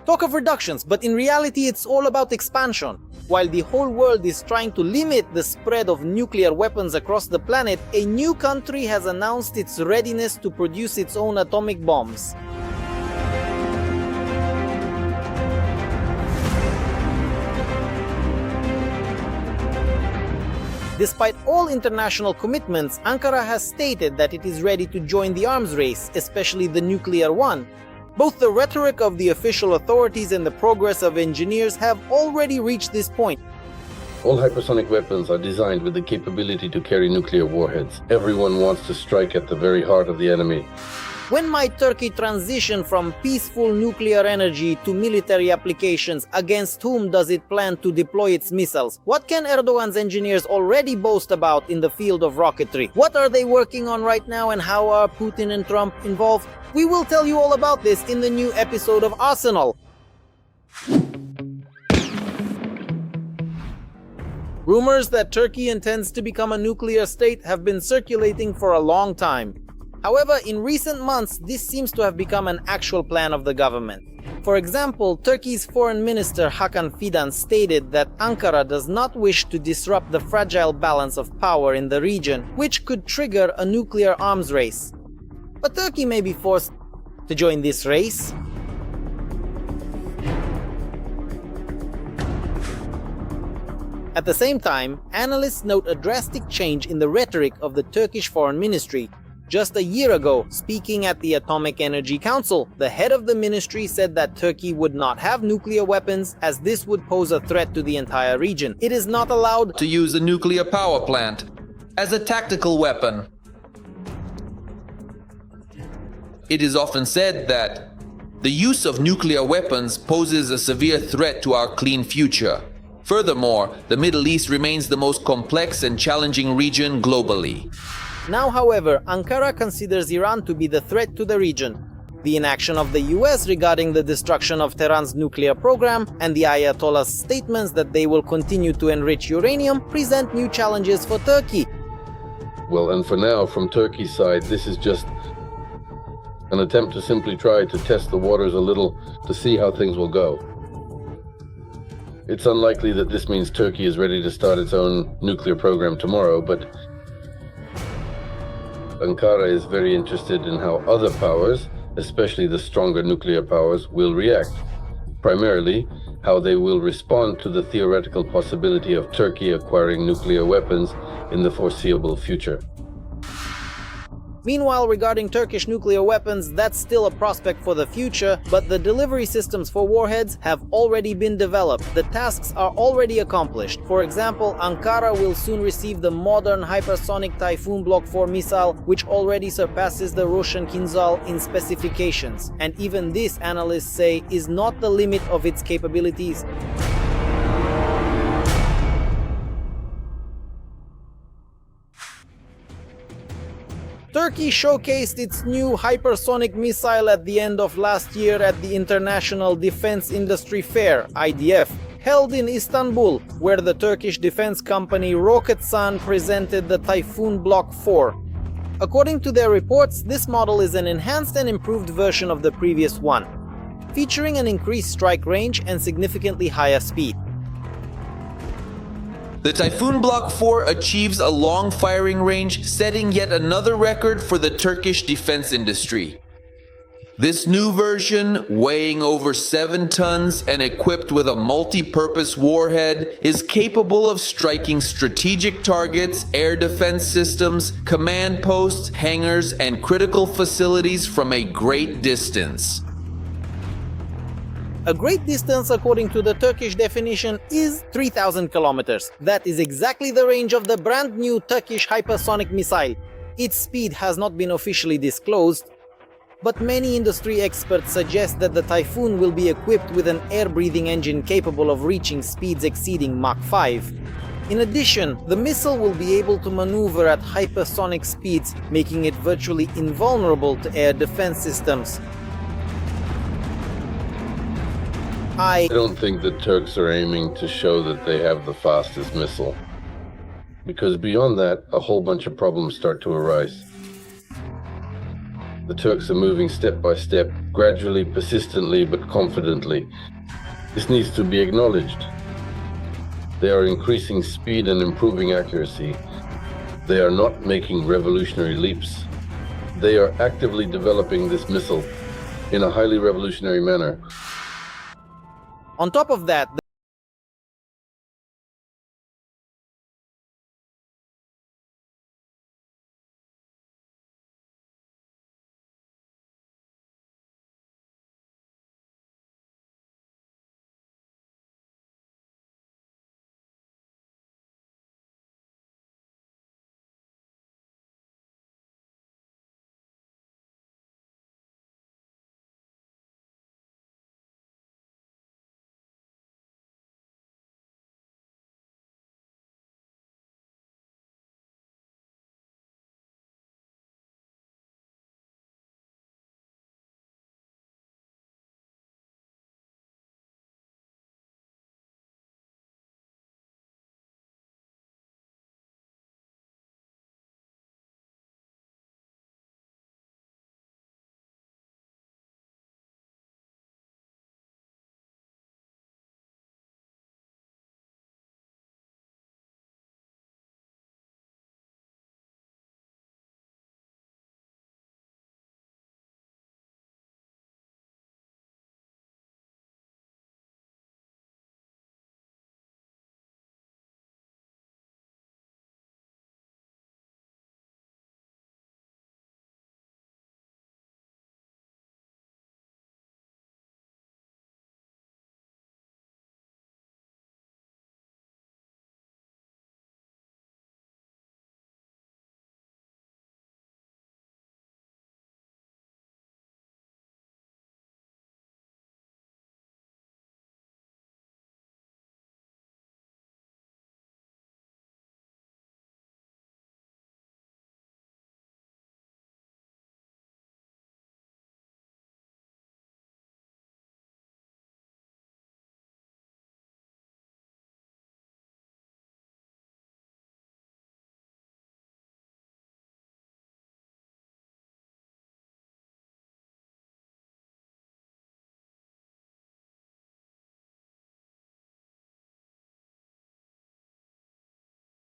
Talk of reductions, but in reality it's all about expansion. While the whole world is trying to limit the spread of nuclear weapons across the planet, a new country has announced its readiness to produce its own atomic bombs. Despite all international commitments, Ankara has stated that it is ready to join the arms race, especially the nuclear one. Both the rhetoric of the official authorities and the progress of engineers have already reached this point. All hypersonic weapons are designed with the capability to carry nuclear warheads. Everyone wants to strike at the very heart of the enemy. When might Turkey transition from peaceful nuclear energy to military applications? Against whom does it plan to deploy its missiles? What can Erdogan's engineers already boast about in the field of rocketry? What are they working on right now, and how are Putin and Trump involved? We will tell you all about this in the new episode of Arsenal. Rumors that Turkey intends to become a nuclear state have been circulating for a long time. However, in recent months, this seems to have become an actual plan of the government. For example, Turkey's foreign minister Hakan Fidan stated that Ankara does not wish to disrupt the fragile balance of power in the region, which could trigger a nuclear arms race. But Turkey may be forced to join this race. At the same time, analysts note a drastic change in the rhetoric of the Turkish Foreign Ministry. Just a year ago, speaking at the Atomic Energy Council, the head of the ministry said that Turkey would not have nuclear weapons, as this would pose a threat to the entire region. It is not allowed to use a nuclear power plant as a tactical weapon. It is often said that the use of nuclear weapons poses a severe threat to our clean future. Furthermore, the Middle East remains the most complex and challenging region globally. Now, however, Ankara considers Iran to be the threat to the region. The inaction of the US regarding the destruction of Tehran's nuclear program and the Ayatollah's statements that they will continue to enrich uranium present new challenges for Turkey. Well, and for now, from Turkey's side, this is just an attempt to simply try to test the waters a little to see how things will go. It's unlikely that this means Turkey is ready to start its own nuclear program tomorrow, but Ankara is very interested in how other powers, especially the stronger nuclear powers, will react. Primarily, how they will respond to the theoretical possibility of Turkey acquiring nuclear weapons in the foreseeable future. Meanwhile, regarding Turkish nuclear weapons, that's still a prospect for the future, but the delivery systems for warheads have already been developed. The tasks are already accomplished. For example, Ankara will soon receive the modern hypersonic Tayfun Block 4 missile, which already surpasses the Russian Kinzhal in specifications. And even this, analysts say, is not the limit of its capabilities. Turkey showcased its new hypersonic missile at the end of last year at the International Defense Industry Fair, IDF, held in Istanbul, where the Turkish defense company Roketsan presented the Tayfun Block 4. According to their reports, this model is an enhanced and improved version of the previous one, featuring an increased strike range and significantly higher speed. The Tayfun Block 4 achieves a long firing range, setting yet another record for the Turkish defense industry. This new version, weighing over 7 tons and equipped with a multi-purpose warhead, is capable of striking strategic targets, air defense systems, command posts, hangars, and critical facilities from a great distance. A great distance, according to the Turkish definition, is 3,000 kilometers. That is exactly the range of the brand new Turkish hypersonic missile. Its speed has not been officially disclosed, but many industry experts suggest that the Tayfun will be equipped with an air-breathing engine capable of reaching speeds exceeding Mach 5. In addition, the missile will be able to maneuver at hypersonic speeds, making it virtually invulnerable to air defense systems. I don't think the Turks are aiming to show that they have the fastest missile, because beyond that, a whole bunch of problems start to arise. The Turks are moving step by step, gradually, persistently, but confidently. This needs to be acknowledged. They are increasing speed and improving accuracy. They are not making revolutionary leaps. They are actively developing this missile in a highly revolutionary manner. On top of that,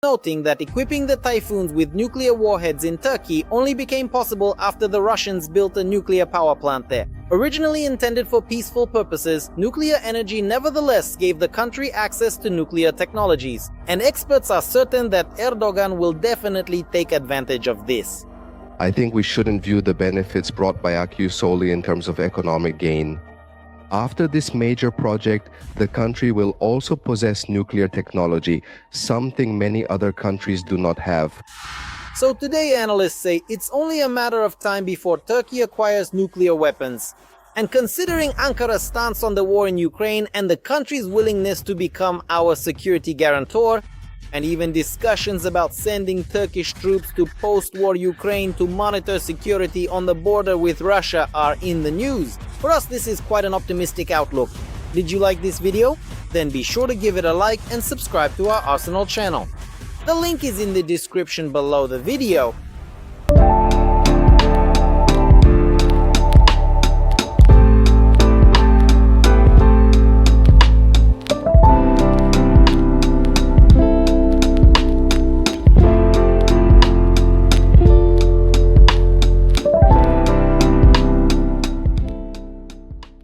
noting that equipping the Typhoons with nuclear warheads in Turkey only became possible after the Russians built a nuclear power plant there. Originally intended for peaceful purposes, nuclear energy nevertheless gave the country access to nuclear technologies, and experts are certain that Erdogan will definitely take advantage of this. I think we shouldn't view the benefits brought by Akü solely in terms of economic gain. After this major project, the country will also possess nuclear technology, something many other countries do not have. So today analysts say it's only a matter of time before Turkey acquires nuclear weapons. And considering Ankara's stance on the war in Ukraine and the country's willingness to become our security guarantor, and even discussions about sending Turkish troops to post-war Ukraine to monitor security on the border with Russia are in the news. For us, this is quite an optimistic outlook. Did you like this video? Then be sure to give it a like and subscribe to our Arsenal channel. The link is in the description below the video,